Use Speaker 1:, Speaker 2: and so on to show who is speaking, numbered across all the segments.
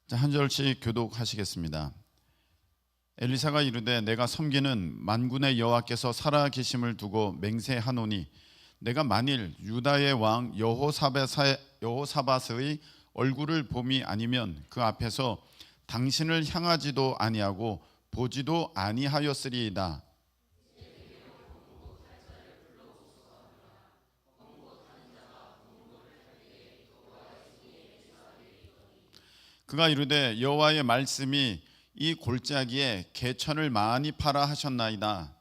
Speaker 1: 자, 한 절씩 교독하시겠습니다. 엘리사가 이르되 내가 섬기는 만군의 여호와께서 살아 계심을 두고 맹세하노니 내가 만일 유다의 왕 여호사밧의 얼굴을 봄이 아니면 그 앞에서 당신을 향하지도 아니하고 보지도 아니하였으리이다. 그가 이르되 여호와의 말씀이 이 골짜기에 개천을 많이 팔아 하셨나이다.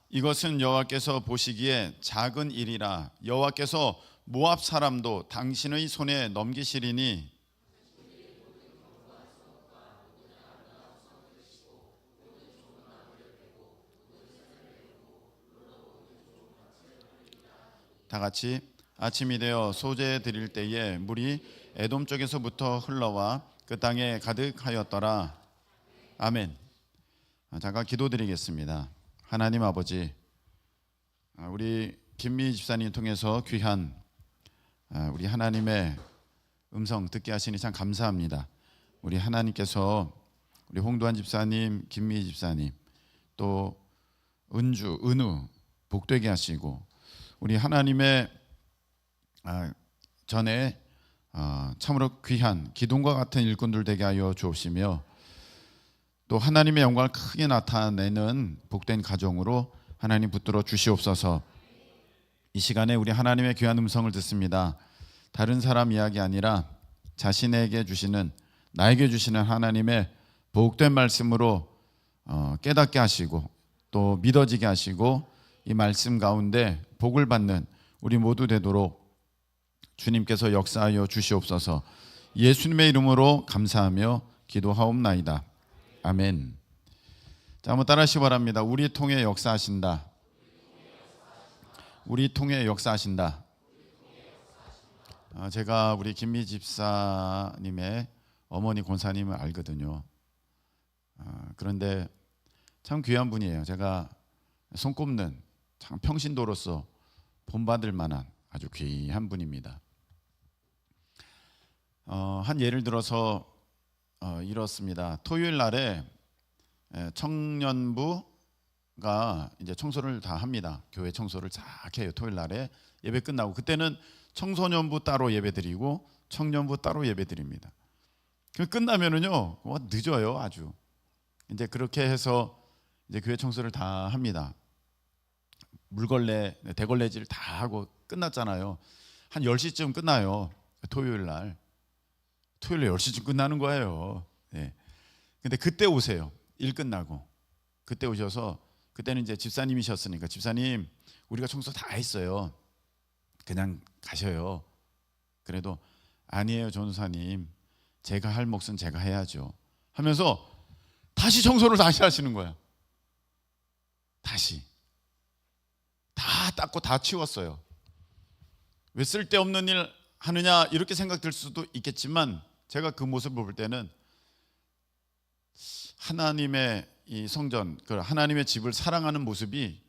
Speaker 1: 이것은 여호와께서 보시기에 작은 일이라. 여호와께서 모압 사람도 당신의 손에 넘기시리니 다 같이 아침이 되어 소재 드릴 때에 물이 에돔 쪽에서부터 흘러와 그 땅에 가득하였더라. 아멘. 잠깐 기도드리겠습니다. 하나님 아버지, 우리 김미 집사님 통해서 귀한 우리 하나님의 음성 듣게 하시니 참 감사합니다. 우리 하나님께서 우리 홍도한 집사님, 김미 집사님, 또 은주, 은우 복되게 하시고 우리 하나님의 전에 참으로 귀한 기둥과 같은 일꾼들 되게 하여 주옵시며 또 하나님의 영광을 크게 나타내는 복된 가정으로 하나님 붙들어 주시옵소서. 이 시간에 우리 하나님의 귀한 음성을 듣습니다. 다른 사람 이야기 아니라 자신에게 주시는, 나에게 주시는 하나님의 복된 말씀으로 깨닫게 하시고 또 믿어지게 하시고 이 말씀 가운데 복을 받는 우리 모두 되도록 주님께서 역사하여 주시옵소서. 예수님의 이름으로 감사하며 기도하옵나이다. 아멘. 자, 한번 따라하시기 바랍니다. 우리 통해 역사하신다. 우리 통해 역사하신다. 제가 우리 김미 집사님의 어머니 권사님을 알거든요. 그런데 참 귀한 분이에요. 제가 손꼽는 참 평신도로서 본받을 만한 아주 귀한 분입니다. 한 예를 들어서 이렇습니다. 토요일 날에 청년부가 이제 청소를 다 합니다. 교회 청소를 쫙 해요. 토요일 날에 예배 끝나고 그때는 청소년부 따로 예배드리고 청년부 따로 예배드립니다. 그 끝나면은요 늦어요 아주. 이제 그렇게 해서 이제 교회 청소를 다 합니다. 물걸레, 대걸레질 다 하고 끝났잖아요. 한 10시쯤 끝나요. 토요일 날. 토요일에 10시쯤 끝나는 거예요. 네. 근데 그때 오세요. 일 끝나고. 그때 오셔서 그때는 이제 집사님이셨으니까 집사님 우리가 청소 다 했어요. 그냥 가셔요. 그래도 아니에요 전도사님. 제가 할 몫은 제가 해야죠. 하면서 다시 청소를 다시 하시는 거야. 다시. 다 닦고 다 치웠어요. 왜 쓸데없는 일 하느냐 이렇게 생각될 수도 있겠지만 제가 그 모습을 볼 때는 하나님의 이 성전, 그 하나님의 집을 사랑하는 모습이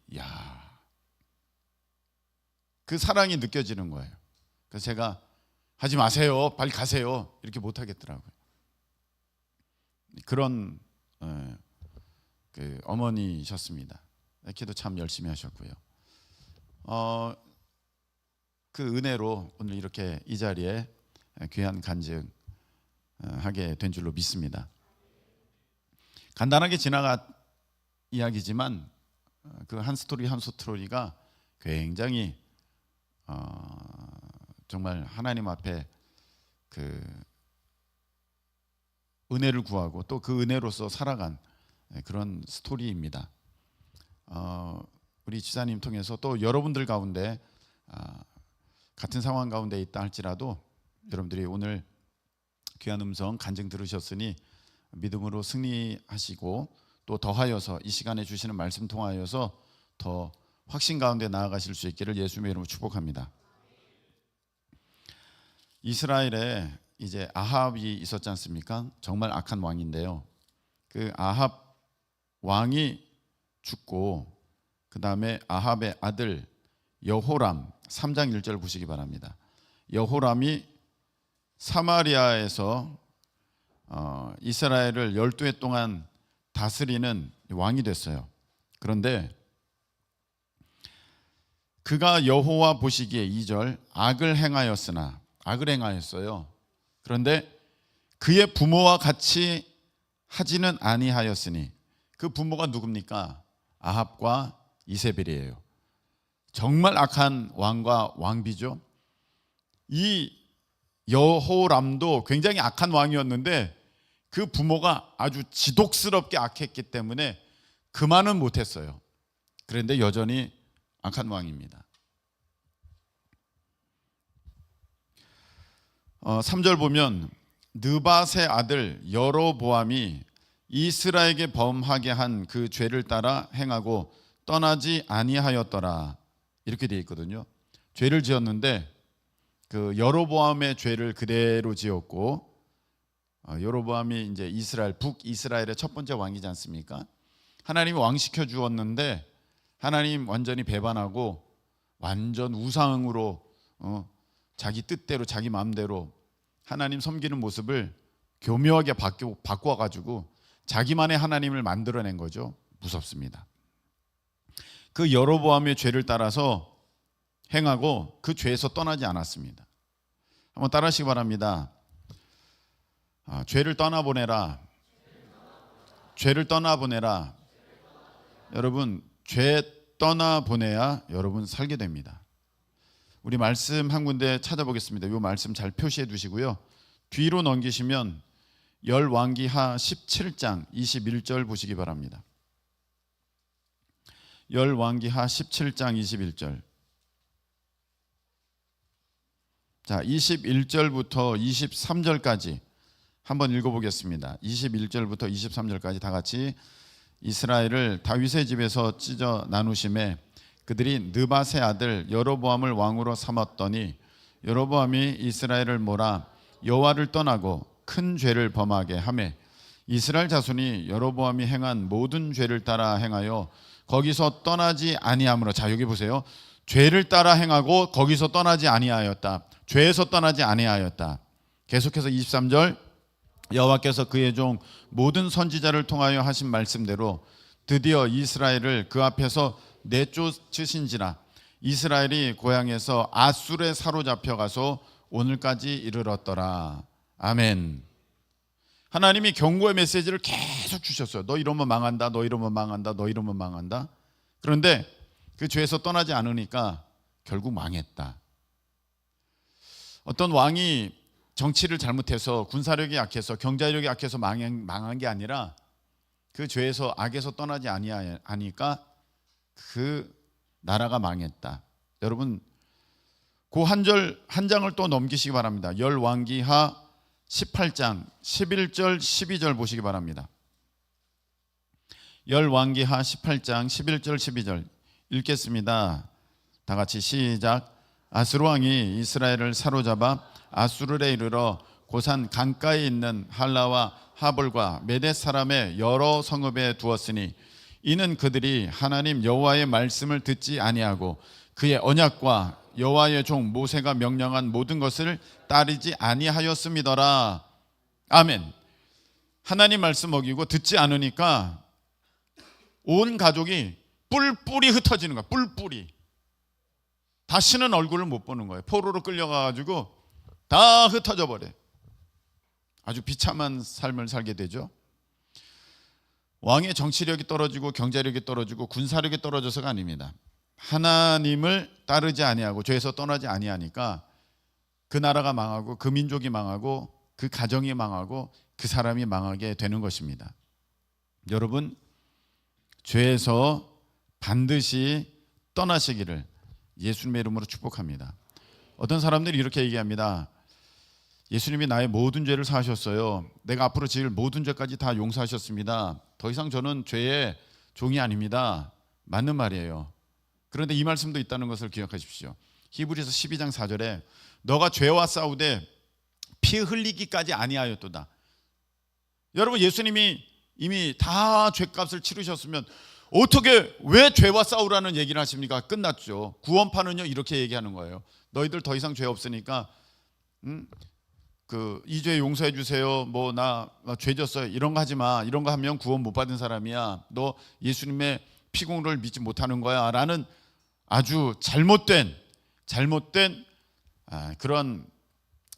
Speaker 1: 그 사랑이 느껴지는 거예요. 그래서 제가 하지 마세요, 빨리 가세요 이렇게 못 하겠더라고요. 그런 그 어머니셨습니다. 기도 참 열심히 하셨고요. 그 은혜로 오늘 이렇게 이 자리에 귀한 간증하게 된 줄로 믿습니다. 간단하게 지나간 이야기지만 그 한 스토리 한 스토리가 굉장히 정말 하나님 앞에 그 은혜를 구하고 또 그 은혜로서 살아간 그런 스토리입니다. 우리 지사님 통해서 또 여러분들 가운데 같은 상황 가운데 있다 할지라도 여러분들이 오늘 귀한 음성 간증 들으셨으니 믿음으로 승리하시고 또 더하여서 이 시간에 주시는 말씀 통하여서 더 확신 가운데 나아가실 수 있기를 예수님의 이름으로 축복합니다. 이스라엘에 이제 아합이 있었지 않습니까? 정말 악한 왕인데요. 그 아합 왕이 죽고 그 다음에 아합의 아들 여호람 3장 1절 보시기 바랍니다. 여호람이 사마리아에서 이스라엘을 12해 동안 다스리는 왕이 됐어요. 그런데 그가 여호와 보시기에 2절 악을 행하였어요. 그런데 그의 부모와 같이 하지는 아니하였으니, 그 부모가 누굽니까? 아합과 이세벨이에요. 정말 악한 왕과 왕비죠. 이 여호람도 굉장히 악한 왕이었는데 그 부모가 아주 지독스럽게 악했기 때문에 그만은 못했어요. 그런데 여전히 악한 왕입니다. 3절 보면 느밧의 아들 여로보암이 이스라엘에게 범하게 한 그 죄를 따라 행하고 떠나지 아니하였더라, 이렇게 되어 있거든요. 죄를 지었는데 그 여로보암의 죄를 그대로 지었고, 여로보암이 이제 북이스라엘의 첫 번째 왕이지 않습니까? 하나님이 왕 시켜 주었는데 하나님 완전히 배반하고 완전 우상으로 자기 뜻대로 자기 마음대로 하나님 섬기는 모습을 교묘하게 바꿔가지고 자기만의 하나님을 만들어낸 거죠. 무섭습니다. 그 여로보암의 죄를 따라서 행하고 그 죄에서 떠나지 않았습니다. 한번 따라하시기 바랍니다. 죄를 떠나보내라. 죄를 떠나보내라. 여러분, 죄 떠나보내야 여러분 살게 됩니다. 우리 말씀 한 군데 찾아보겠습니다. 이 말씀 잘 표시해 두시고요. 뒤로 넘기시면 열왕기하 17장 21절 보시기 바랍니다. 열왕기하 17장 21절. 자, 21절부터 23절까지 한번 읽어보겠습니다. 21절부터 23절까지 다 같이. 이스라엘을 다윗의 집에서 찢어 나누심에 그들이 느밧의 아들 여로보암을 왕으로 삼았더니 여로보암이 이스라엘을 몰아 여호와를 떠나고 큰 죄를 범하게 하매 이스라엘 자손이 여로보암이 행한 모든 죄를 따라 행하여 거기서 떠나지 아니하므로. 자, 여기 보세요. 죄를 따라 행하고 거기서 떠나지 아니하였다. 죄에서 떠나지 아니하였다. 계속해서 23절. 여호와께서 그의 종 모든 선지자를 통하여 하신 말씀대로 드디어 이스라엘을 그 앞에서 내쫓으신지라. 이스라엘이 고향에서 아술에 사로잡혀 가서 오늘까지 이르렀더라. 아멘. 하나님이 경고의 메시지를 계속 주셨어요. 너 이러면 망한다. 너 이러면 망한다. 너 이러면 망한다. 그런데 그 죄에서 떠나지 않으니까 결국 망했다. 어떤 왕이 정치를 잘못해서 군사력이 약해서 경제력이 약해서 망한 게 아니라 그 죄에서 악에서 떠나지 아니하니까 그 나라가 망했다. 여러분, 그 한 장을 또 넘기시기 바랍니다. 열왕기하 18장 11절 12절 보시기 바랍니다. 열왕기하 18장 11절 12절 읽겠습니다. 다 같이 시작. 아수르 왕이 이스라엘을 사로잡아 아수르에 이르러 고산 강가에 있는 할라와 하볼과 메댓 사람의 여러 성읍에 두었으니 이는 그들이 하나님 여호와의 말씀을 듣지 아니하고 그의 언약과 여호와의 종 모세가 명령한 모든 것을 따르지 아니하였음이더라. 아멘. 하나님 말씀 어기고 듣지 않으니까 온 가족이 뿔뿔이 흩어지는 거야. 뿔뿔이. 다시는 얼굴을 못 보는 거예요. 포로로 끌려가가지고 다 흩어져 버려. 아주 비참한 삶을 살게 되죠. 왕의 정치력이 떨어지고 경제력이 떨어지고 군사력이 떨어져서가 아닙니다. 하나님을 따르지 아니하고 죄에서 떠나지 아니하니까 그 나라가 망하고 그 민족이 망하고 그 가정이 망하고 그 사람이 망하게 되는 것입니다. 여러분, 죄에서 반드시 떠나시기를 예수님의 이름으로 축복합니다. 어떤 사람들이 이렇게 얘기합니다. 예수님이 나의 모든 죄를 사하셨어요. 내가 앞으로 지을 모든 죄까지 다 용서하셨습니다. 더 이상 저는 죄의 종이 아닙니다. 맞는 말이에요. 그런데 이 말씀도 있다는 것을 기억하십시오. 히브리서 12장 4절에 너가 죄와 싸우되 피 흘리기까지 아니하였도다. 여러분, 예수님이 이미 다 죄값을 치르셨으면 어떻게 왜 죄와 싸우라는 얘기를 하십니까? 끝났죠. 구원파는요 이렇게 얘기하는 거예요. 너희들 더 이상 죄 없으니까 이 죄 용서해 주세요. 뭐 나 죄 졌어요. 이런 거 하지 마. 이런 거 하면 구원 못 받은 사람이야. 너 예수님의 피공로를 믿지 못하는 거야. 라는 아주 잘못된 그런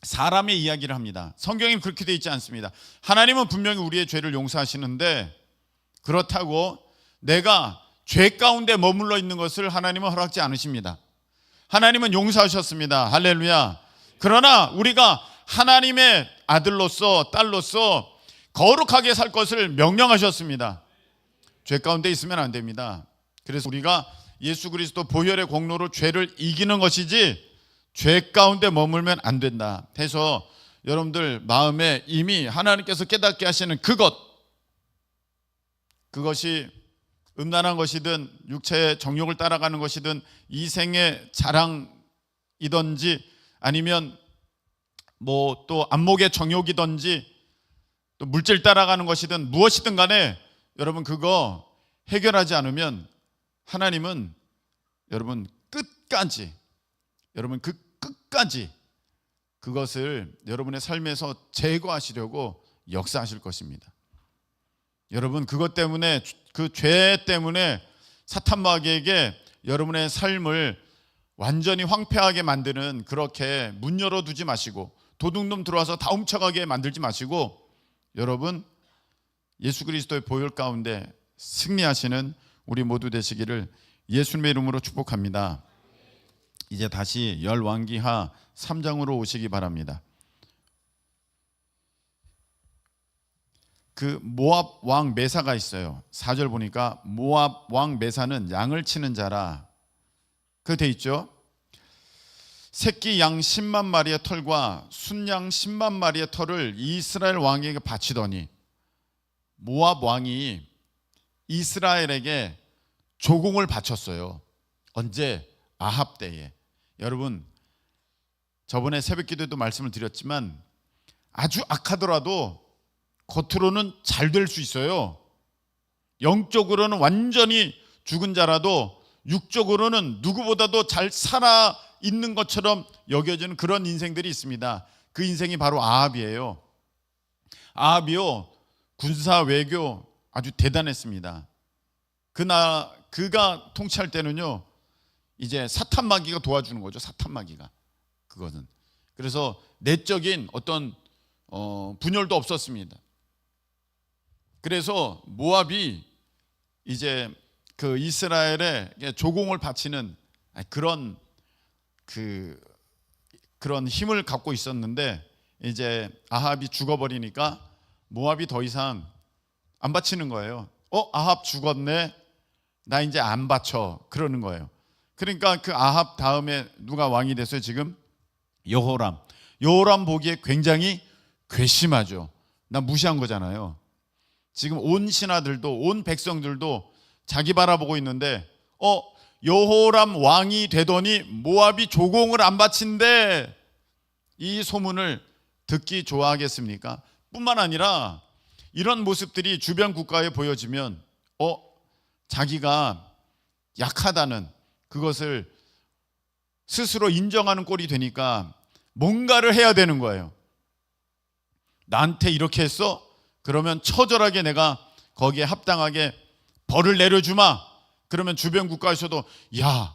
Speaker 1: 사람의 이야기를 합니다. 성경이 그렇게 되어 있지 않습니다. 하나님은 분명히 우리의 죄를 용서하시는데 그렇다고 내가 죄 가운데 머물러 있는 것을 하나님은 허락지 않으십니다. 하나님은 용서하셨습니다. 할렐루야. 그러나 우리가 하나님의 아들로서 딸로서 거룩하게 살 것을 명령하셨습니다. 죄 가운데 있으면 안 됩니다. 그래서 우리가 예수 그리스도 보혈의 공로로 죄를 이기는 것이지 죄 가운데 머물면 안 된다 해서 여러분들 마음에 이미 하나님께서 깨닫게 하시는 그것이 음란한 것이든 육체의 정욕을 따라가는 것이든 이생의 자랑이든지 아니면 뭐 또 안목의 정욕이든지 또 물질 따라가는 것이든 무엇이든 간에 여러분 그거 해결하지 않으면 하나님은 여러분 끝까지 그것을 여러분의 삶에서 제거하시려고 역사하실 것입니다. 여러분 그것 때문에 그 죄 때문에 사탄 마귀에게 여러분의 삶을 완전히 황폐하게 만드는 그렇게 문 열어두지 마시고 도둑놈 들어와서 다 훔쳐가게 만들지 마시고 여러분 예수 그리스도의 보혈 가운데 승리하시는 우리 모두 되시기를 예수님의 이름으로 축복합니다. 이제 다시 열왕기하 3장으로 오시기 바랍니다. 그 모압 왕 메사가 있어요. 4절 보니까 모압 왕 메사는 양을 치는 자라 그 돼 있죠. 새끼 양 10만 마리의 털과 순양 10만 마리의 털을 이스라엘 왕에게 바치더니 모압 왕이 이스라엘에게 조공을 바쳤어요. 언제? 아합 때에. 여러분 저번에 새벽기도에도 말씀을 드렸지만 아주 악하더라도 겉으로는 잘 될 수 있어요. 영적으로는 완전히 죽은 자라도 육적으로는 누구보다도 잘 살아 있는 것처럼 여겨지는 그런 인생들이 있습니다. 그 인생이 바로 아합이에요. 아합이요 군사 외교 아주 대단했습니다. 그가 통치할 때는요 이제 사탄 마귀가 도와주는 거죠. 사탄 마귀가 그것은. 그래서 내적인 어떤 분열도 없었습니다. 그래서 모압이 이제 그 이스라엘에 조공을 바치는 그런 힘을 갖고 있었는데 이제 아합이 죽어버리니까 모압이 더 이상 안 바치는 거예요. 아합 죽었네. 나 이제 안 바쳐. 그러는 거예요. 그러니까 그 아합 다음에 누가 왕이 됐어요? 지금 여호람. 여호람 보기에 굉장히 괘씸하죠. 나 무시한 거잖아요. 지금 온 신하들도 온 백성들도 자기 바라보고 있는데 여호람 왕이 되더니 모압이 조공을 안 바친대. 이 소문을 듣기 좋아하겠습니까? 뿐만 아니라 이런 모습들이 주변 국가에 보여지면 자기가 약하다는 그것을 스스로 인정하는 꼴이 되니까 뭔가를 해야 되는 거예요. 나한테 이렇게 했어? 그러면 처절하게 내가 거기에 합당하게 벌을 내려주마. 그러면 주변 국가에서도 야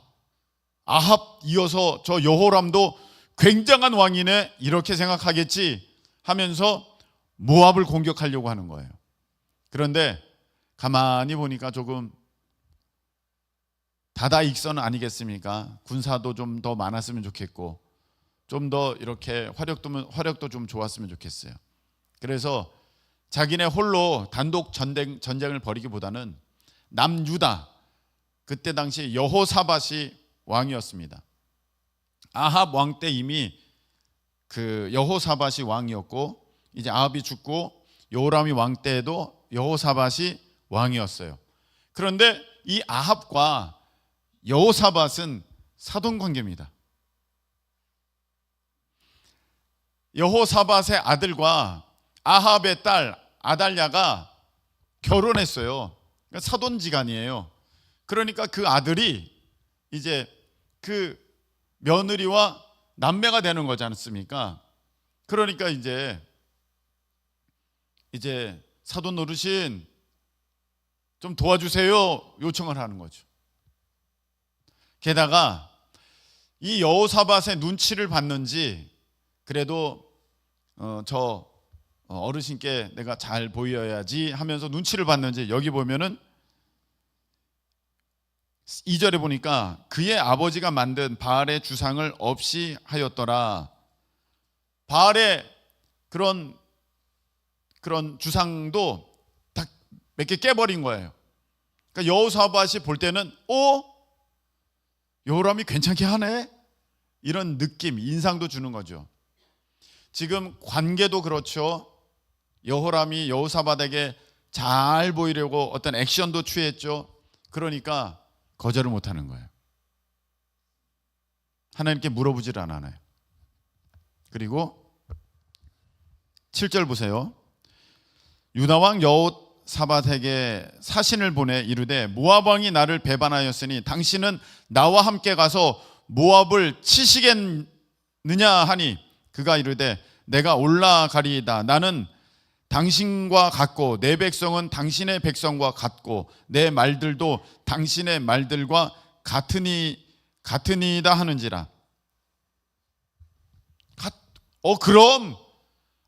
Speaker 1: 아합 이어서 저 여호람도 굉장한 왕이네 이렇게 생각하겠지 하면서 모압을 공격하려고 하는 거예요. 그런데 가만히 보니까 조금 다다익선 아니겠습니까? 군사도 좀 더 많았으면 좋겠고 좀 더 이렇게 화력도 좀 좋았으면 좋겠어요. 그래서 자기네 홀로 단독 전쟁을 벌이기보다는 남유다 그때 당시 여호사밧이 왕이었습니다. 아합 왕 때 이미 그 여호사밧이 왕이었고 이제 아합이 죽고 여호람이 왕 때에도 여호사밧이 왕이었어요. 그런데 이 아합과 여호사밧은 사돈 관계입니다. 여호사밧의 아들과 아합의 딸 아달랴가 결혼했어요. 그러니까 사돈지간이에요. 그러니까 그 아들이 이제 그 며느리와 남매가 되는 거지 않습니까? 그러니까 이제 사돈 어르신 좀 도와주세요 요청을 하는 거죠. 게다가 이 여호사밧의 눈치를 봤는지 그래도 저 어르신께 내가 잘 보여야지 하면서 눈치를 봤는지 여기 보면은 2절에 보니까 그의 아버지가 만든 바알의 주상을 없이 하였더라. 바알의 그런 주상도 다 몇 개 깨버린 거예요. 그러니까 여호사밧이 볼 때는 여호람이 괜찮게 하네? 이런 느낌, 인상도 주는 거죠. 지금 관계도 그렇죠. 여호람이 여호사밧에게 잘 보이려고 어떤 액션도 취했죠. 그러니까 거절을 못하는 거예요. 하나님께 물어보질 않아요. 그리고 7절 보세요. 유다왕 여호사밧에게 사신을 보내 이르되 모압 왕이 나를 배반하였으니 당신은 나와 함께 가서 모압을 치시겠느냐 하니 그가 이르되 내가 올라가리이다. 나는 당신과 같고 내 백성은 당신의 백성과 같고 내 말들도 당신의 말들과 같으니이다 하는지라. 그럼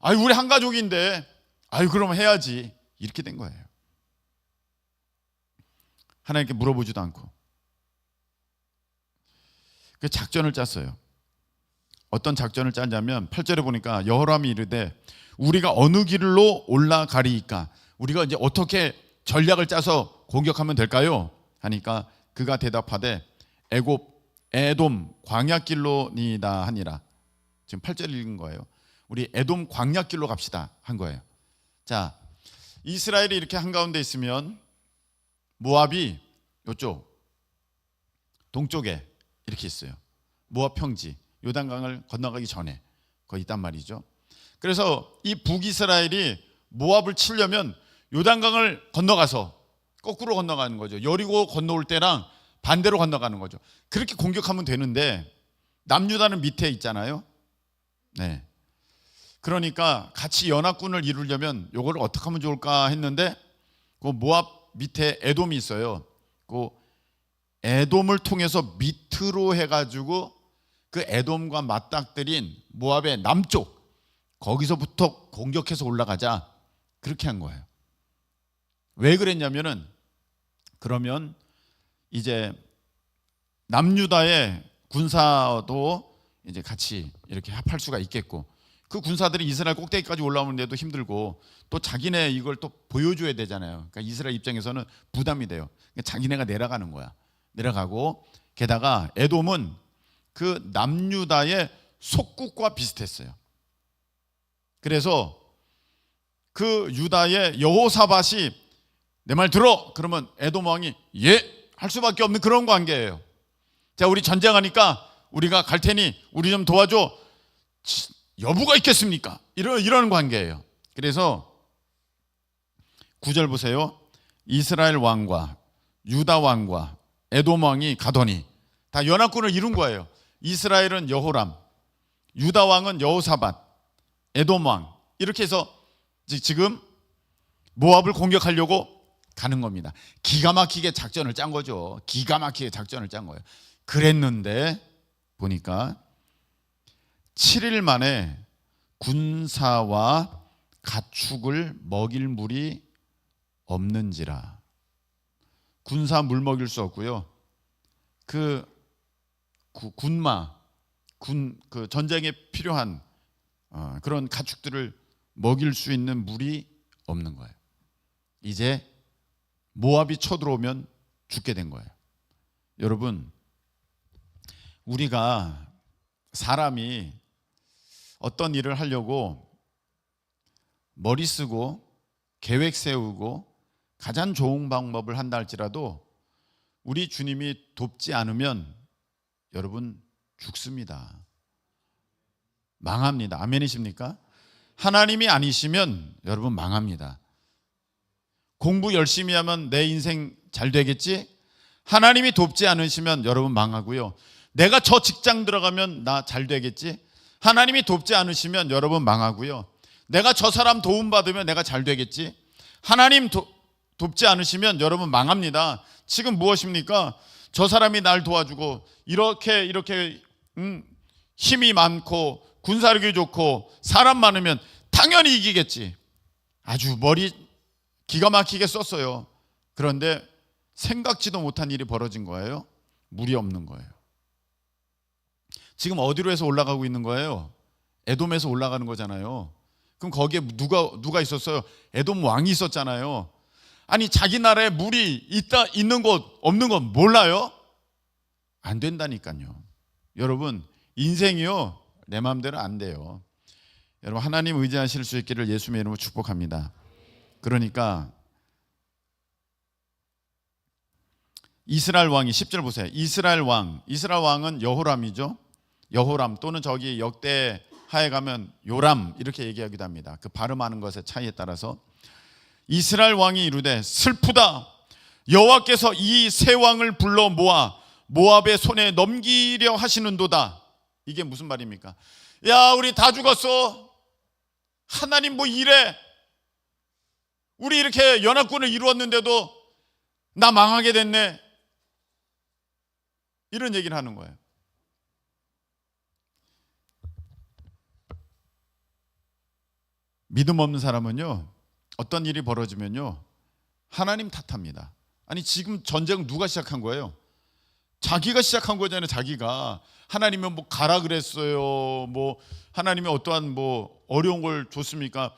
Speaker 1: 우리 한 가족인데 그럼 해야지. 이렇게 된 거예요. 하나님께 물어보지도 않고 그 작전을 짰어요. 어떤 작전을 짰냐면 8절에 보니까 여호람이 이르되 우리가 어느 길로 올라가리이까? 우리가 이제 어떻게 전략을 짜서 공격하면 될까요? 하니까 그가 대답하되 에돔 광야길로니이다 하니라. 지금 8절 읽은 거예요. 우리 에돔 광야길로 갑시다 한 거예요. 자, 이스라엘이 이렇게 한가운데 있으면 모압이 이쪽 동쪽에 이렇게 있어요. 모압 평지, 요단강을 건너가기 전에 거기 있단 말이죠. 그래서 이 북이스라엘이 모압을 치려면 요단강을 건너가서 거꾸로 건너가는 거죠. 여리고 건너올 때랑 반대로 건너가는 거죠. 그렇게 공격하면 되는데 남유다는 밑에 있잖아요. 네. 그러니까 같이 연합군을 이루려면 이걸 어떻게 하면 좋을까 했는데 그 모압 밑에 에돔이 있어요. 그 에돔을 통해서 밑으로 해가지고 그 에돔과 맞닥뜨린 모압의 남쪽 거기서부터 공격해서 올라가자 그렇게 한 거예요. 왜 그랬냐면은 그러면 이제 남유다의 군사도 이제 같이 이렇게 합할 수가 있겠고 그 군사들이 이스라엘 꼭대기까지 올라오는데도 힘들고 또 자기네 이걸 또 보여줘야 되잖아요. 그러니까 이스라엘 입장에서는 부담이 돼요. 그러니까 자기네가 내려가는 거야. 내려가고 게다가 에돔은 그 남유다의 속국과 비슷했어요. 그래서 그 유다의 여호사밧이 내 말 들어 그러면 에돔 왕이 할 수밖에 없는 그런 관계예요. 자, 우리 전쟁하니까 우리가 갈 테니 우리 좀 도와줘. 여부가 있겠습니까? 이런 관계예요. 그래서 9절 보세요. 이스라엘 왕과 유다 왕과 에돔 왕이 가더니 다 연합군을 이룬 거예요. 이스라엘은 여호람, 유다 왕은 여호사밧, 에돔 왕 이렇게 해서 지금 모압을 공격하려고 가는 겁니다. 기가 막히게 작전을 짠 거죠. 기가 막히게 작전을 짠 거예요. 그랬는데 보니까 7일 만에 군사와 가축을 먹일 물이 없는지라. 군사 물 먹일 수 없고요. 그 전쟁에 필요한 그런 가축들을 먹일 수 있는 물이 없는 거예요. 이제 모압이 쳐들어오면 죽게 된 거예요. 여러분, 우리가 사람이 어떤 일을 하려고 머리 쓰고 계획 세우고 가장 좋은 방법을 한다 할지라도 우리 주님이 돕지 않으면 여러분 죽습니다. 망합니다. 아멘이십니까? 하나님이 아니시면 여러분 망합니다. 공부 열심히 하면 내 인생 잘 되겠지? 하나님이 돕지 않으시면 여러분 망하고요. 내가 저 직장 들어가면 나 잘 되겠지? 하나님이 돕지 않으시면 여러분 망하고요. 내가 저 사람 도움 받으면 내가 잘 되겠지? 하나님 돕지 않으시면 여러분 망합니다. 지금 무엇입니까? 저 사람이 날 도와주고 이렇게 힘이 많고 군사력이 좋고 사람 많으면 당연히 이기겠지. 아주 머리 기가 막히게 썼어요. 그런데 생각지도 못한 일이 벌어진 거예요. 물이 없는 거예요. 지금 어디로 해서 올라가고 있는 거예요? 에돔에서 올라가는 거잖아요. 그럼 거기에 누가 있었어요? 에돔 왕이 있었잖아요. 아니 자기 나라에 물이 있는 곳 없는 건 몰라요? 안 된다니까요. 여러분 인생이요 내 마음대로 안 돼요. 여러분 하나님 의지하실 수 있기를 예수님의 이름으로 축복합니다. 그러니까 이스라엘 왕이 10절 보세요. 이스라엘 왕은 여호람이죠. 여호람 또는 저기 역대하에 가면 요람 이렇게 얘기하기도 합니다. 그 발음하는 것의 차이에 따라서 이스라엘 왕이 이르되 슬프다. 여호와께서 이 세 왕을 불러 모아 모압의 손에 넘기려 하시는도다. 이게 무슨 말입니까? 야 우리 다 죽었어. 하나님 뭐 이래. 우리 이렇게 연합군을 이루었는데도 나 망하게 됐네. 이런 얘기를 하는 거예요. 믿음 없는 사람은요 어떤 일이 벌어지면요 하나님 탓합니다. 아니 지금 전쟁 누가 시작한 거예요? 자기가 시작한 거잖아요. 자기가 하나님은 뭐 가라 그랬어요. 뭐 하나님이 어떠한 뭐 어려운 걸 줬습니까?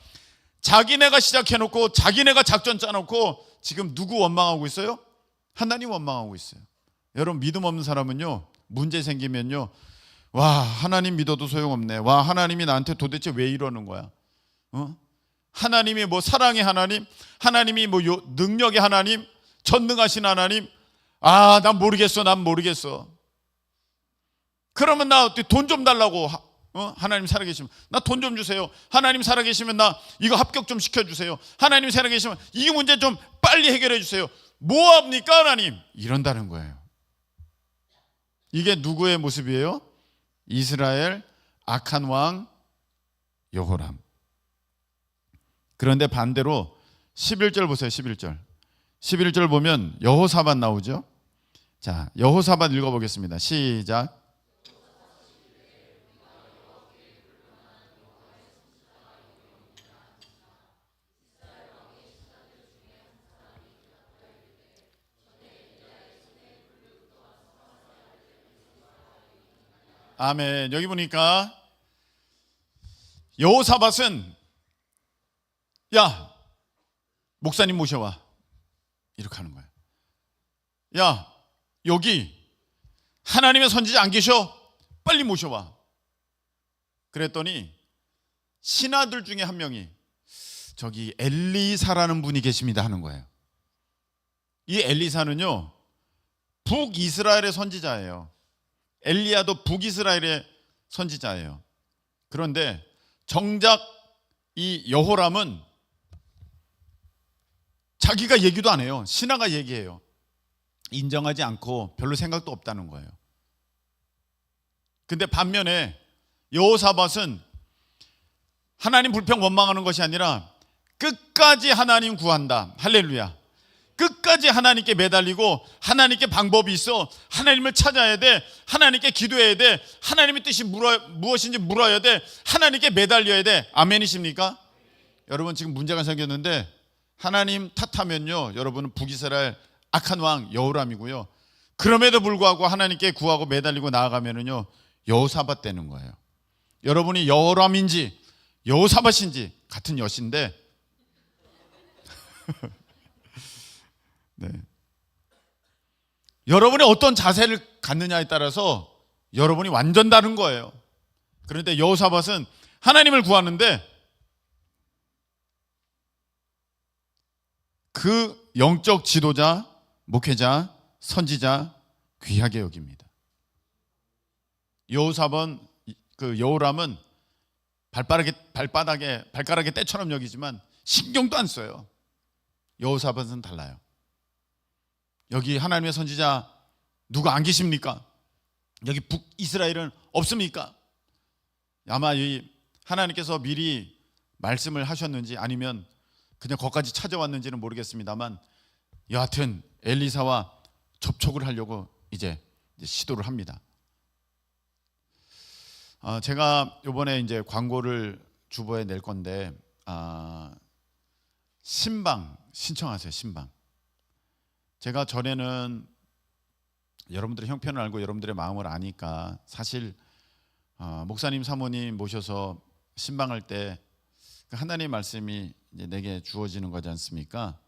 Speaker 1: 자기네가 시작해놓고 자기네가 작전 짜놓고 지금 누구 원망하고 있어요? 하나님 원망하고 있어요. 여러분 믿음 없는 사람은요 문제 생기면요 와 하나님 믿어도 소용없네. 와 하나님이 나한테 도대체 왜 이러는 거야? 하나님이 뭐 사랑의 하나님, 하나님이 뭐 능력의 하나님, 전능하신 하나님. 아, 난 모르겠어. 그러면 나 돈 좀 달라고. 하나님 살아계시면 나 돈 좀 주세요. 하나님 살아계시면 나 이거 합격 좀 시켜주세요. 하나님 살아계시면 이 문제 좀 빨리 해결해 주세요. 뭐 합니까 하나님? 이런다는 거예요. 이게 누구의 모습이에요? 이스라엘 악한 왕 여호람. 그런데 반대로 11절 보세요. 11절 보면 여호사밧 나오죠. 자, 여호사밧 읽어보겠습니다. 시작. 아멘. 여기 보니까 여호사밧은 야 목사님 모셔와 이렇게 하는 거예요. 야 여기 하나님의 선지자 안 계셔? 빨리 모셔와. 그랬더니 신하들 중에 한 명이 저기 엘리사라는 분이 계십니다 하는 거예요. 이 엘리사는요 북이스라엘의 선지자예요. 엘리야도 북이스라엘의 선지자예요. 그런데 정작 이 여호람은 자기가 얘기도 안 해요. 신하가 얘기해요. 인정하지 않고 별로 생각도 없다는 거예요. 근데 반면에 여호사밧은 하나님 불평 원망하는 것이 아니라 끝까지 하나님 구한다. 할렐루야. 끝까지 하나님께 매달리고 하나님께 방법이 있어. 하나님을 찾아야 돼. 하나님께 기도해야 돼. 하나님의 뜻이 무엇인지 물어야 돼. 하나님께 매달려야 돼. 아멘이십니까? 여러분 지금 문제가 생겼는데 하나님 탓하면요 여러분은 북이스라엘 악한 왕 여호람이고요. 그럼에도 불구하고 하나님께 구하고 매달리고 나아가면은요 여호사밧 되는 거예요. 여러분이 여호람인지 여호사밧인지 같은 여신데 네. 여러분이 어떤 자세를 갖느냐에 따라서 여러분이 완전 다른 거예요. 그런데 여호사밧은 하나님을 구하는데 그 영적 지도자, 목회자, 선지자 귀하게 여깁니다. 여호람은 발가락에 때처럼 여기지만 신경도 안 써요. 여호사밧은 달라요. 여기 하나님의 선지자 누가 안 계십니까? 여기 북이스라엘은 없습니까? 아마 이 하나님께서 미리 말씀을 하셨는지 아니면 그냥 거기까지 찾아왔는지는 모르겠습니다만 여하튼 엘리사와 접촉을 하려고 이제 시도를 합니다. 제가 이번에 이제 광고를 주보에 낼 건데 신방 신청하세요. 신방. 제가 전에는 여러분들의 형편을 알고 여러분들의 마음을 아니까 사실 목사님 사모님 모셔서 신방할 때 하나님의 말씀이 이제 내게 주어지는 거지 않습니까?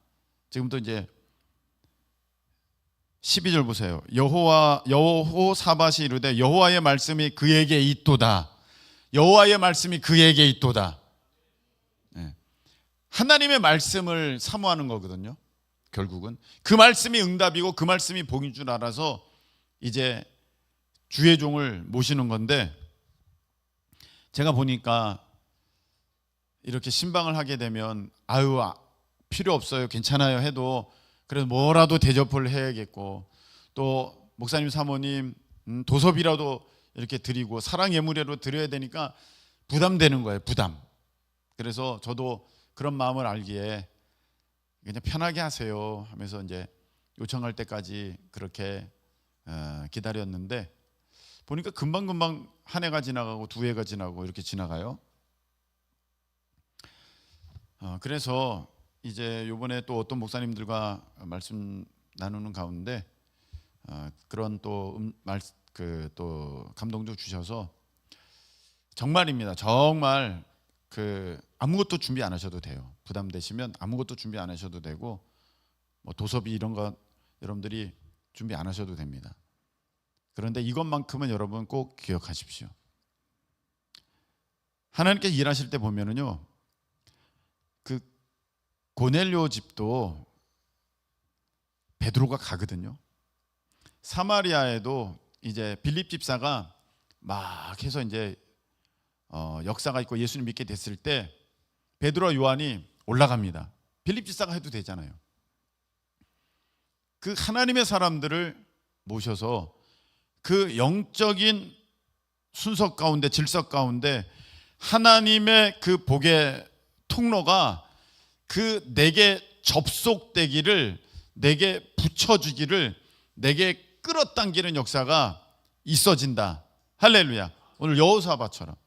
Speaker 1: 지금도 이제 12절 보세요. 여호사밧이 이르되 여호와의 말씀이 그에게 있도다. 여호와의 말씀이 그에게 있도다. 네. 하나님의 말씀을 사모하는 거거든요. 결국은 그 말씀이 응답이고 그 말씀이 복인 줄 알아서 이제 주의 종을 모시는 건데, 제가 보니까 이렇게 신방을 하게 되면 필요 없어요, 괜찮아요 해도 그래도 뭐라도 대접을 해야겠고, 또 목사님 사모님 도섭이라도 이렇게 드리고 사랑 예물회로 드려야 되니까 부담되는 거예요. 부담. 그래서 저도 그런 마음을 알기에 그냥 편하게 하세요 하면서 이제 요청할 때까지 그렇게 기다렸는데, 보니까 금방금방 한 해가 지나가고 두 해가 지나고 이렇게 지나가요. 그래서 이제 이번에 또 어떤 목사님들과 말씀 나누는 가운데 그런 또 또 감동도 주셔서 정말입니다. 정말 아무것도 준비 안 하셔도 돼요. 부담되시면 아무것도 준비 안 하셔도 되고, 뭐 도섭이 이런 거 여러분들이 준비 안 하셔도 됩니다. 그런데 이것만큼은 여러분 꼭 기억하십시오. 하나님께서 일하실 때 보면은요, 그 고넬료 집도 베드로가 가거든요. 사마리아에도 이제 빌립 집사가 막 해서 이제 역사가 있고 예수님 믿게 됐을 때 베드로와 요한이 올라갑니다. 빌립 집사가 해도 되잖아요. 그 하나님의 사람들을 모셔서 그 영적인 순서 가운데, 질서 가운데 하나님의 그 복의 통로가 내게 접속되기를, 내게 붙여주기를, 내게 끌어당기는 역사가 있어진다. 할렐루야. 오늘 여호사밧처럼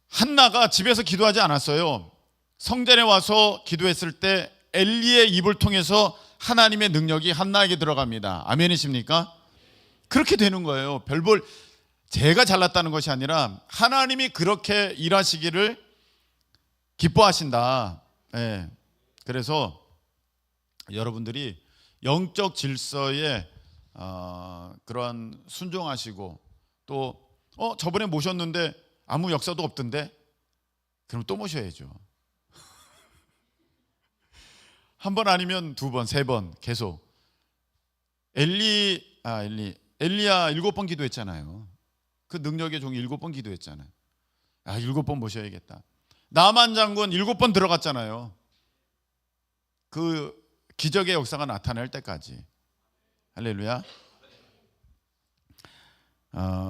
Speaker 1: 한나가 집에서 기도하지 않았어요. 성전에 와서 기도했을 때 엘리의 입을 통해서 하나님의 능력이 한나에게 들어갑니다. 아멘이십니까? 그렇게 되는 거예요. 별볼 제가 잘났다는 것이 아니라 하나님이 그렇게 일하시기를 기뻐하신다. 네. 그래서 여러분들이 영적 질서에 그러한 순종하시고, 또 저번에 모셨는데 아무 역사도 없던데 그럼 또 모셔야죠. 한 번 아니면 두 번, 세 번 계속. 엘리야 7번 기도했잖아요. 그 능력의 종이 7번 기도했잖아요. 7번 모셔야겠다. 나만 장군 7번 들어갔잖아요. 그 기적의 역사가 나타날 때까지. 할렐루야.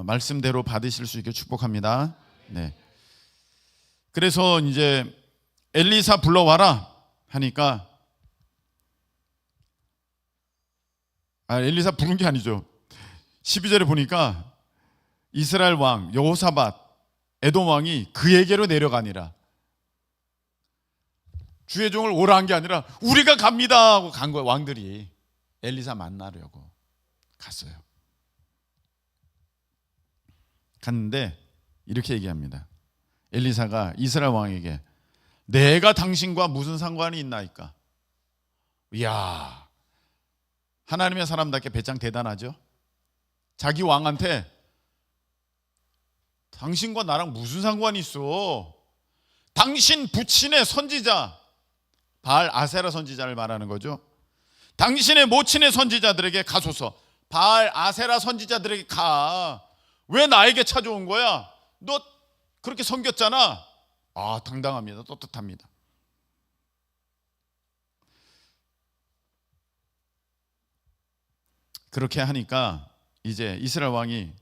Speaker 1: 말씀대로 받으실 수 있게 축복합니다. 네. 그래서 이제 엘리사 불러와라 하니까, 엘리사 부른 게 아니죠. 12절에 보니까 이스라엘 왕 여호사밧 에돔 왕이 그에게로 내려가니라. 주의 종을 오라 한 게 아니라 우리가 갑니다 하고 간 거예요. 왕들이 엘리사 만나려고 갔어요. 갔는데 이렇게 얘기합니다. 엘리사가 이스라엘 왕에게 내가 당신과 무슨 상관이 있나이까? 이야, 하나님의 사람답게 배짱 대단하죠. 자기 왕한테 당신과 나랑 무슨 상관이 있어? 당신 부친의 선지자 바알 아세라 선지자를 말하는 거죠. 당신의 모친의 선지자들에게 가소서. 바알 아세라 선지자들에게 가. 왜 나에게 찾아온 거야? 너 그렇게 섬겼잖아. 당당합니다. 떳떳합니다. 그렇게 하니까 이제 이스라엘 왕이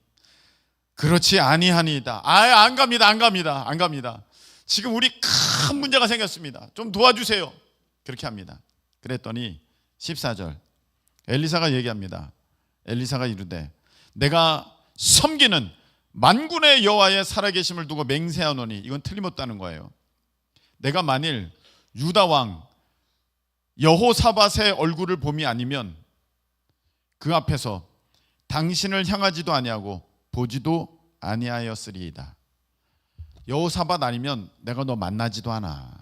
Speaker 1: 그렇지 아니하니이다. 안 갑니다. 안 갑니다. 안 갑니다. 지금 우리 큰 문제가 생겼습니다. 좀 도와주세요. 그렇게 합니다. 그랬더니 14절 엘리사가 얘기합니다. 엘리사가 이르되 내가 섬기는 만군의 여호와의 살아계심을 두고 맹세하노니, 이건 틀림없다는 거예요. 내가 만일 유다 왕 여호사밧의 얼굴을 봄이 아니면 그 앞에서 당신을 향하지도 아니하고 보지도 아니하였으리이다. 여호사밧 아니면 내가 너 만나지도 않아.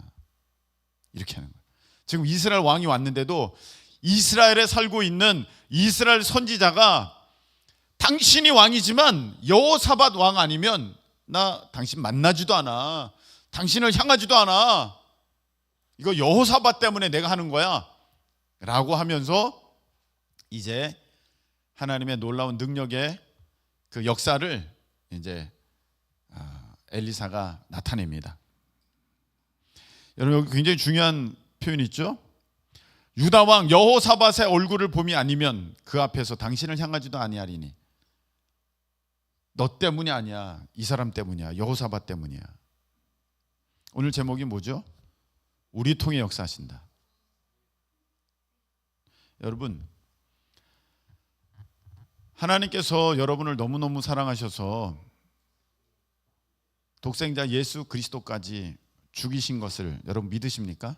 Speaker 1: 이렇게 하는 거예요. 지금 이스라엘 왕이 왔는데도 이스라엘에 살고 있는 이스라엘 선지자가 당신이 왕이지만 여호사밧 왕 아니면 나 당신 만나지도 않아. 당신을 향하지도 않아. 이거 여호사밧 때문에 내가 하는 거야 라고 하면서 이제 하나님의 놀라운 능력의 그 역사를 이제 엘리사가 나타냅니다. 여러분, 여기 굉장히 중요한 표현이 있죠. 유다 왕 여호사밧의 얼굴을 봄이 아니면 그 앞에서 당신을 향하지도 아니하리니. 너 때문이 아니야. 이 사람 때문이야. 여호사밧 때문이야. 오늘 제목이 뭐죠? 우리 통해 역사하신다. 여러분, 하나님께서 여러분을 너무너무 사랑하셔서 독생자 예수 그리스도까지 죽이신 것을 여러분 믿으십니까?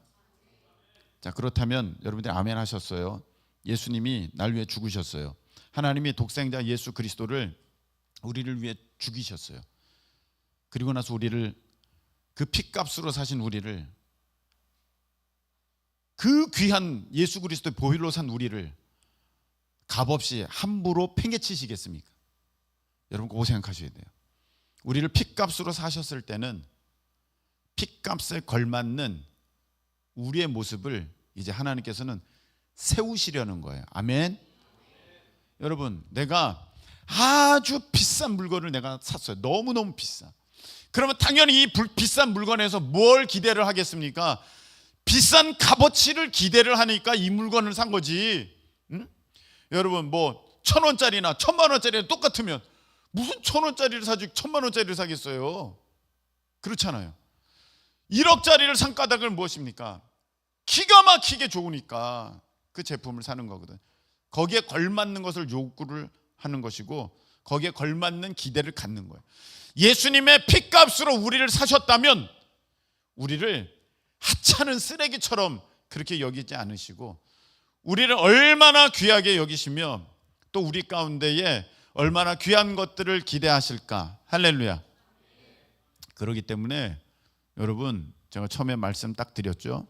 Speaker 1: 자, 그렇다면 여러분들이 아멘 하셨어요. 예수님이 날 위해 죽으셨어요. 하나님이 독생자 예수 그리스도를 우리를 위해 죽이셨어요. 그리고 나서 우리를, 그 핏값으로 사신 우리를, 그 귀한 예수 그리스도의 보혈로 산 우리를 값없이 함부로 팽개치시겠습니까? 여러분 그거 생각하셔야 돼요. 우리를 핏값으로 사셨을 때는 핏값에 걸맞는 우리의 모습을 이제 하나님께서는 세우시려는 거예요. 아멘. 여러분, 내가 아주 비싼 물건을 내가 샀어요. 너무너무 비싸. 그러면 당연히 이 비싼 물건에서 뭘 기대를 하겠습니까? 비싼 값어치를 기대를 하니까 이 물건을 산 거지. 응? 여러분, 뭐 1,000원짜리나 1,000만원짜리나 똑같으면 무슨 1,000원짜리를 사지 1,000만원짜리를 사겠어요? 그렇잖아요. 1억짜리를 산 까닭은 무엇입니까? 기가 막히게 좋으니까 그 제품을 사는 거거든. 거기에 걸맞는 것을 요구를 하는 것이고 거기에 걸맞는 기대를 갖는 거예요. 예수님의 핏값으로 우리를 사셨다면 우리를 하찮은 쓰레기처럼 그렇게 여기지 않으시고 우리를 얼마나 귀하게 여기시며 또 우리 가운데에 얼마나 귀한 것들을 기대하실까. 할렐루야. 그렇기 때문에 여러분, 제가 처음에 말씀 딱 드렸죠.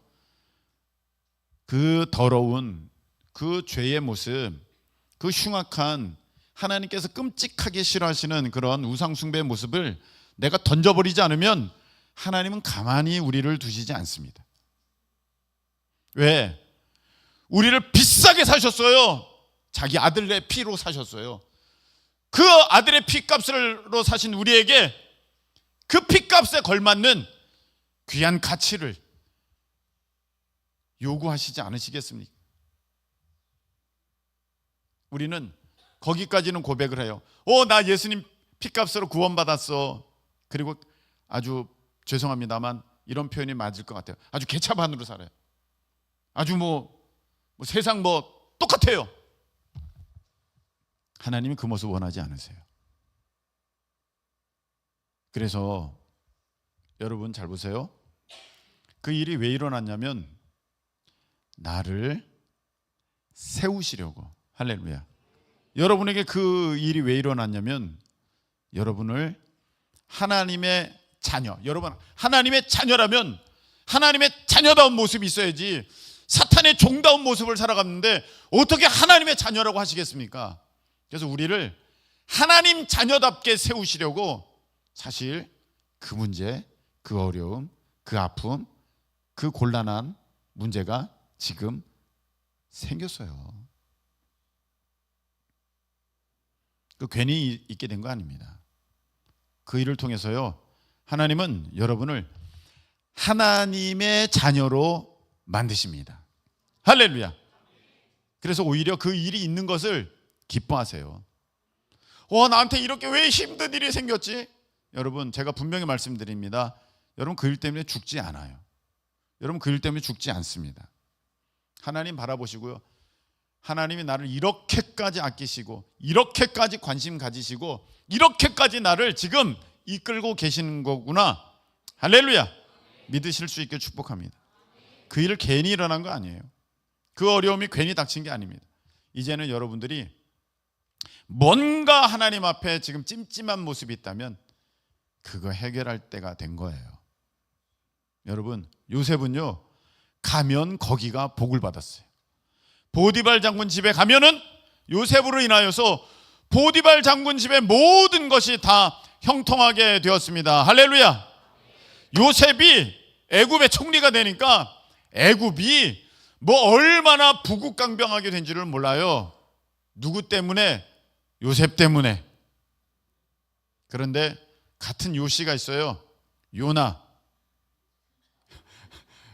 Speaker 1: 그 더러운 그 죄의 모습, 그 흉악한 하나님께서 끔찍하게 싫어하시는 그런 우상숭배의 모습을 내가 던져버리지 않으면 하나님은 가만히 우리를 두시지 않습니다. 왜? 우리를 비싸게 사셨어요. 자기 아들의 피로 사셨어요. 그 아들의 피값으로 사신 우리에게 그 피값에 걸맞는 귀한 가치를 요구하시지 않으시겠습니까? 우리는 거기까지는 고백을 해요. 나 예수님 피값으로 구원받았어. 그리고 아주 죄송합니다만 이런 표현이 맞을 것 같아요. 아주 개차반으로 살아요. 아주 뭐 세상 뭐 똑같아요. 하나님이 그 모습 원하지 않으세요. 그래서 여러분 잘 보세요. 그 일이 왜 일어났냐면 나를 세우시려고. 할렐루야. 여러분에게 그 일이 왜 일어났냐면 여러분을 하나님의 자녀, 여러분 하나님의 자녀라면 하나님의 자녀다운 모습이 있어야지 사탄의 종다운 모습을 살아갔는데 어떻게 하나님의 자녀라고 하시겠습니까? 그래서 우리를 하나님 자녀답게 세우시려고 사실 그 문제, 그 어려움, 그 아픔, 그 곤란한 문제가 지금 생겼어요. 그 괜히 있게 된 거 아닙니다. 그 일을 통해서요, 하나님은 여러분을 하나님의 자녀로 만드십니다. 할렐루야. 그래서 오히려 그 일이 있는 것을 기뻐하세요. 나한테 이렇게 왜 힘든 일이 생겼지? 여러분, 제가 분명히 말씀드립니다. 여러분, 그 일 때문에 죽지 않아요. 여러분, 그 일 때문에 죽지 않습니다. 하나님 바라보시고요. 하나님이 나를 이렇게까지 아끼시고 이렇게까지 관심 가지시고 이렇게까지 나를 지금 이끌고 계시는 거구나. 할렐루야. 믿으실 수 있게 축복합니다. 그 일을 괜히 일어난 거 아니에요. 그 어려움이 괜히 닥친 게 아닙니다. 이제는 여러분들이 뭔가 하나님 앞에 지금 찜찜한 모습이 있다면 그거 해결할 때가 된 거예요. 여러분, 요셉은요, 가면 거기가 복을 받았어요. 보디발 장군 집에 가면은 요셉으로 인하여서 보디발 장군 집의 모든 것이 다 형통하게 되었습니다. 할렐루야. 요셉이 애굽의 총리가 되니까 애굽이 뭐 얼마나 부국강병하게 된 줄을 몰라요. 누구 때문에? 요셉 때문에. 그런데 같은 요시가 있어요. 요나.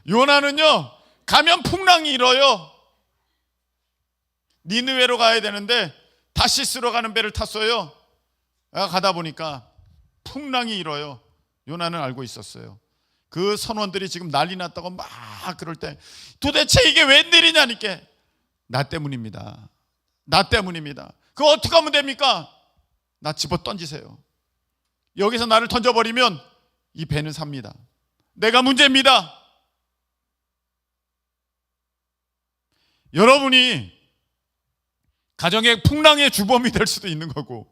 Speaker 1: 요나는요, 가면 풍랑이 일어요. 니느웨로 가야 되는데 다시스로 가는 배를 탔어요. 가다 보니까 풍랑이 일어요. 요나는 알고 있었어요. 그 선원들이 지금 난리 났다고 막 그럴 때 도대체 이게 웬일이냐니까. 나 때문입니다. 나 때문입니다. 그거 어떻게 하면 됩니까? 나 집어 던지세요. 여기서 나를 던져버리면 이 배는 삽니다. 내가 문제입니다. 여러분이 가정의 풍랑의 주범이 될 수도 있는 거고,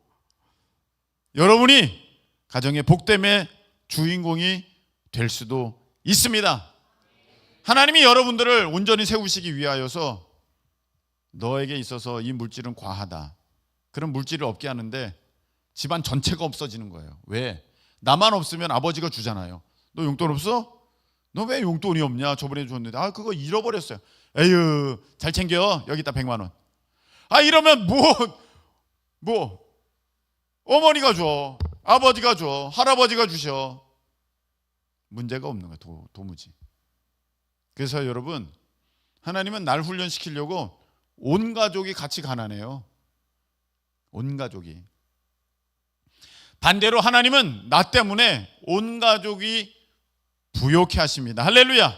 Speaker 1: 여러분이 가정의 복됨의 주인공이 될 수도 있습니다. 하나님이 여러분들을 온전히 세우시기 위하여서 너에게 있어서 이 물질은 과하다, 그런 물질을 없게 하는데 집안 전체가 없어지는 거예요. 왜? 나만 없으면 아버지가 주잖아요. 너 용돈 없어? 너 왜 용돈이 없냐? 저번에 줬는데 그거 잃어버렸어요. 에휴, 잘 챙겨. 여기 있다 100만 원. 이러면 어머니가 줘, 아버지가 줘, 할아버지가 주셔. 문제가 없는 거야. 도무지. 그래서 여러분, 하나님은 날 훈련시키려고 온 가족이 같이 가난해요. 온 가족이. 반대로 하나님은 나 때문에 온 가족이 부욕해 하십니다. 할렐루야.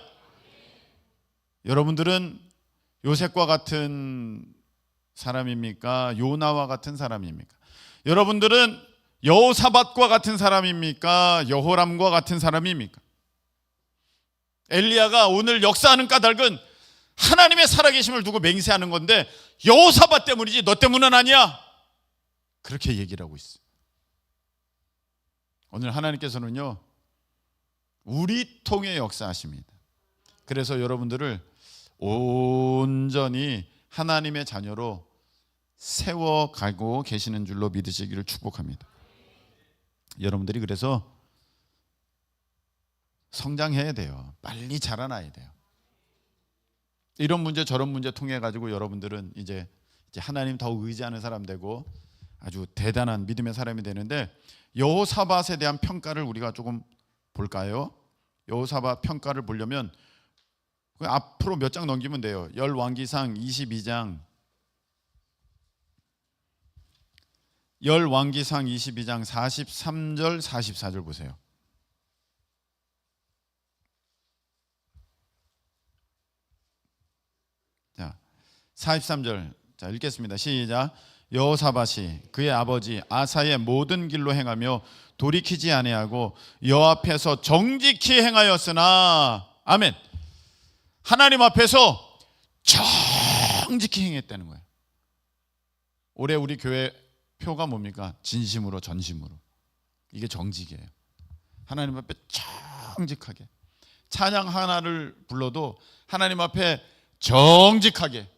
Speaker 1: 여러분들은 요셉과 같은 사람입니까? 요나와 같은 사람입니까? 여러분들은 여호사밧과 같은 사람입니까? 여호람과 같은 사람입니까? 엘리야가 오늘 역사하는 까닭은 하나님의 살아계심을 두고 맹세하는 건데 여호사밧 때문이지 너 때문은 아니야. 그렇게 얘기를 하고 있어요. 오늘 하나님께서는요, 우리 통해 역사하십니다. 그래서 여러분들을 온전히 하나님의 자녀로 세워가고 계시는 줄로 믿으시기를 축복합니다. 여러분들이 그래서 성장해야 돼요. 빨리 자라나야 돼요. 이런 문제 저런 문제 통해 가지고 여러분들은 이제 하나님 더욱 의지하는 사람 되고 아주 대단한 믿음의 사람이 되는데, 여호사밧에 대한 평가를 우리가 조금 볼까요? 여호사밧 평가를 보려면 앞으로 몇 장 넘기면 돼요. 열왕기상 22장. 열왕기상 22장 43절 44절 보세요. 자, 43절. 자, 읽겠습니다. 시작. 여호사밧이 그의 아버지 아사의 모든 길로 행하며 돌이키지 아니하고 여호와 앞에서 정직히 행하였으나, 아멘. 하나님 앞에서 정직히 행했다는 거예요. 올해 우리 교회 표가 뭡니까? 진심으로 전심으로. 이게 정직이에요. 하나님 앞에 정직하게. 찬양 하나를 불러도 하나님 앞에 정직하게.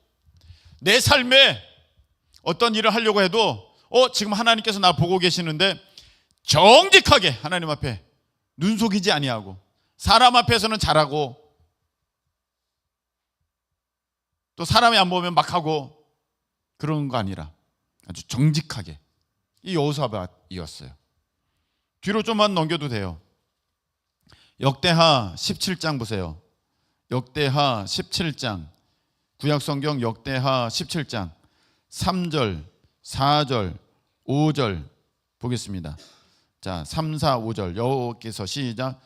Speaker 1: 내 삶에 어떤 일을 하려고 해도 지금 하나님께서 나 보고 계시는데 정직하게 하나님 앞에 눈속이지 아니하고, 사람 앞에서는 잘하고 또 사람이 안 보면 막 하고 그런 거 아니라 아주 정직하게. 이 여호사밧이었어요. 뒤로 좀만 넘겨도 돼요. 역대하 17장 보세요. 역대하 17장, 구약성경 역대하 17장 3절 4절, 5절 보겠습니다. 자, 3, 4, 5절 여호와께서 시작.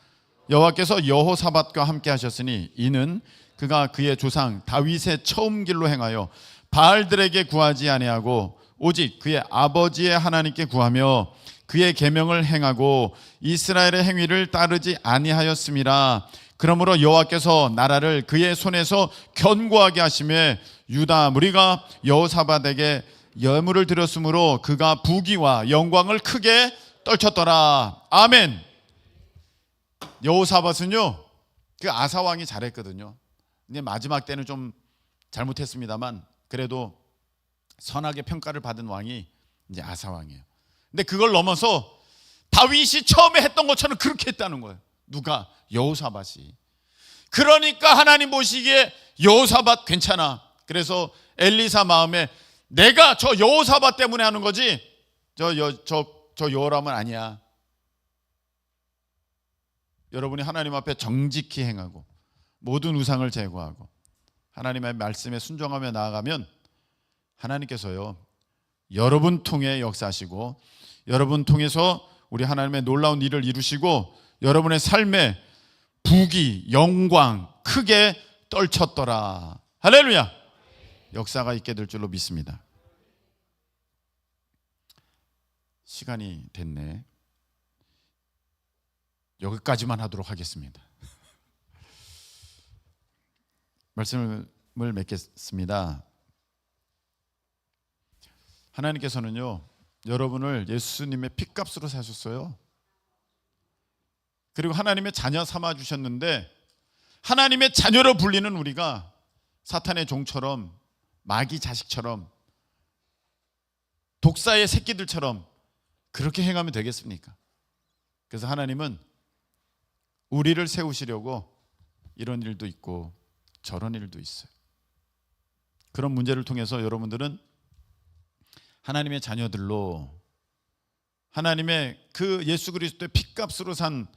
Speaker 1: 여호와께서 여호사밧과 함께 하셨으니 이는 그가 그의 조상 다윗의 처음 길로 행하여 바알들에게 구하지 아니하고 오직 그의 아버지의 하나님께 구하며 그의 계명을 행하고 이스라엘의 행위를 따르지 아니하였음이라. 그러므로 여호와께서 나라를 그의 손에서 견고하게 하시매 유다 무리가 여호사밧에게 예물을 드렸으므로 그가 부귀와 영광을 크게 떨쳤더라. 아멘. 여호사밧은요, 그 아사 왕이 잘했거든요. 근데 마지막 때는 좀 잘못했습니다만 그래도 선하게 평가를 받은 왕이 이제 아사 왕이에요. 근데 그걸 넘어서 다윗이 처음에 했던 것처럼 그렇게 했다는 거예요. 누가? 여호사밧이. 그러니까 하나님 보시기에 여호사밧 괜찮아. 그래서 엘리사 마음에 내가 저 여호사밧 때문에 하는 거지 저 여호람은 아니야. 여러분이 하나님 앞에 정직히 행하고 모든 우상을 제거하고 하나님의 말씀에 순종하며 나아가면 하나님께서요 여러분 통해 역사하시고 여러분 통해서 우리 하나님의 놀라운 일을 이루시고 여러분의 삶에 부귀 영광 크게 떨쳤더라. 할렐루야. 역사가 있게 될 줄로 믿습니다. 시간이 됐네. 여기까지만 하도록 하겠습니다. 말씀을 맺겠습니다. 하나님께서는요 여러분을 예수님의 핏값으로 사셨어요. 그리고 하나님의 자녀 삼아 주셨는데 하나님의 자녀로 불리는 우리가 사탄의 종처럼 마귀 자식처럼 독사의 새끼들처럼 그렇게 행하면 되겠습니까? 그래서 하나님은 우리를 세우시려고 이런 일도 있고 저런 일도 있어요. 그런 문제를 통해서 여러분들은 하나님의 자녀들로 하나님의 그 예수 그리스도의 핏값으로 산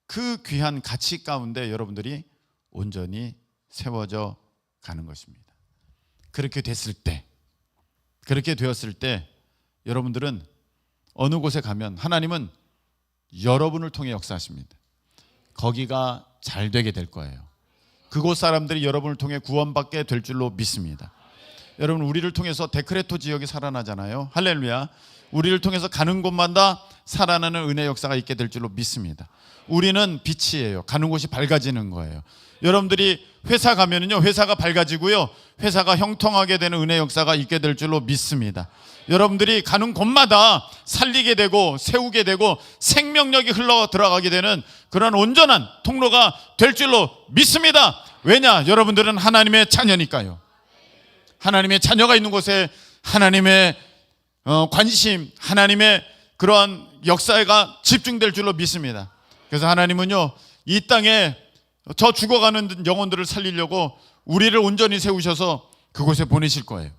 Speaker 1: 그 귀한 가치 가운데 여러분들이 온전히 세워져 가는 것입니다. 그렇게 되었을 때 여러분들은 어느 곳에 가면 하나님은 여러분을 통해 역사하십니다. 거기가 잘 되게 될 거예요. 그곳 사람들이 여러분을 통해 구원받게 될 줄로 믿습니다. 여러분 우리를 통해서 데크레토 지역이 살아나잖아요. 할렐루야. 우리를 통해서 가는 곳마다 살아나는 은혜 역사가 있게 될 줄로 믿습니다. 우리는 빛이에요. 가는 곳이 밝아지는 거예요. 여러분들이 회사 가면은요 회사가 밝아지고요 회사가 형통하게 되는 은혜 역사가 있게 될 줄로 믿습니다. 여러분들이 가는 곳마다 살리게 되고 세우게 되고 생명력이 흘러 들어가게 되는 그런 온전한 통로가 될 줄로 믿습니다. 왜냐? 여러분들은 하나님의 자녀니까요. 하나님의 자녀가 있는 곳에 하나님의 관심, 하나님의 그러한 역사가 집중될 줄로 믿습니다. 그래서 하나님은요 이 땅에 저 죽어가는 영혼들을 살리려고 우리를 온전히 세우셔서 그곳에 보내실 거예요.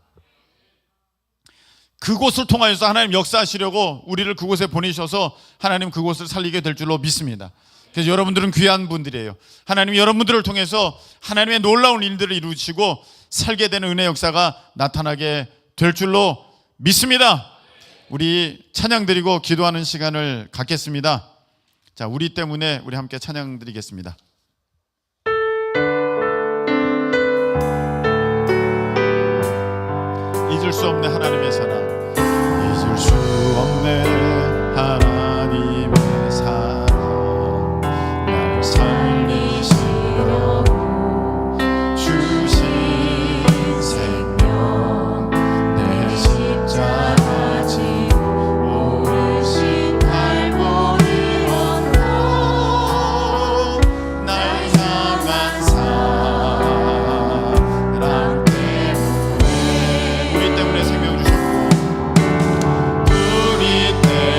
Speaker 1: 그곳을 통하여서 하나님 역사하시려고 우리를 그곳에 보내셔서 하나님 그곳을 살리게 될 줄로 믿습니다. 그래서 여러분들은 귀한 분들이에요. 하나님이 여러분들을 통해서 하나님의 놀라운 일들을 이루시고 살게 되는 은혜 역사가 나타나게 될 줄로 믿습니다. 우리 찬양 드리고 기도하는 시간을 갖겠습니다. 자, 우리 때문에 우리 함께 찬양 드리겠습니다. 잊을 수 없는 하나님의 사랑, 잊을 수 없는 하나님의 사랑, 날 살리시려고 주신 생명, 내 십자가 지고 오르신 갈보리 언덕, 날 향한 사랑 때문에 우리 때문에 생명 주셨고 우리 때문에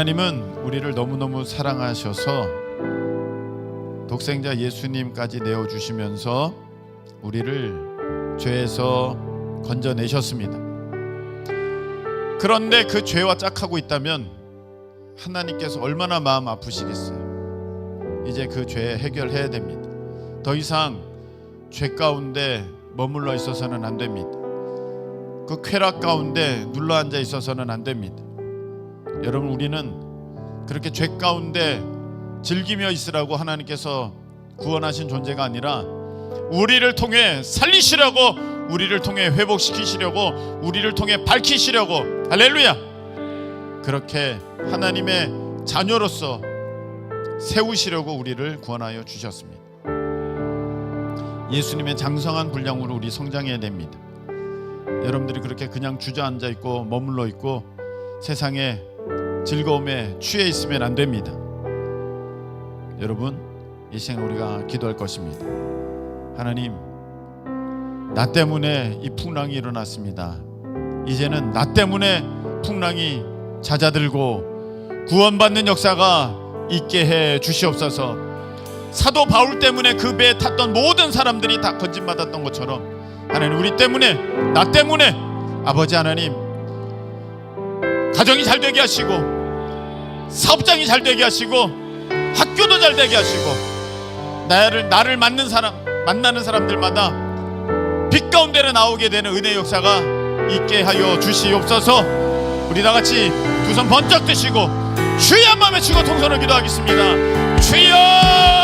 Speaker 1: 하나님은 우리를 너무너무 사랑하셔서 독생자 예수님까지 내어주시면서 우리를 죄에서 건져내셨습니다. 그런데 그 죄와 짝하고 있다면 하나님께서 얼마나 마음 아프시겠어요. 이제 그 죄 해결해야 됩니다. 더 이상 죄 가운데 머물러 있어서는 안 됩니다. 그 쾌락 가운데 눌러 앉아 있어서는 안 됩니다. 여러분, 우리는 그렇게 죄 가운데 즐기며 있으라고 하나님께서 구원하신 존재가 아니라 우리를 통해 살리시려고, 우리를 통해 회복시키시려고, 우리를 통해 밝히시려고, 할렐루야, 그렇게 하나님의 자녀로서 세우시려고 우리를 구원하여 주셨습니다. 예수님의 장성한 분량으로 우리 성장해야 됩니다. 여러분들이 그렇게 그냥 주저앉아 있고 머물러 있고 세상의 즐거움에 취해 있으면 안 됩니다. 여러분, 이 시간 우리가 기도할 것입니다. 하나님, 나 때문에 이 풍랑이 일어났습니다. 이제는 나 때문에 풍랑이 잦아들고 구원받는 역사가 있게 해 주시옵소서. 사도 바울 때문에 그 배에 탔던 모든 사람들이 다 건진받았던 것처럼 하나님, 우리 때문에, 나 때문에 아버지 하나님, 가정이 잘 되게 하시고 사업장이 잘 되게 하시고 학교도 잘 되게 하시고 나를 만나는 사람들마다 빛 가운데로 나오게 되는 은혜의 역사가 있게 하여 주시옵소서. 우리 다 같이 두 손 번쩍 드시고 주여 한번 외치고 통성을 기도하겠습니다. 주여!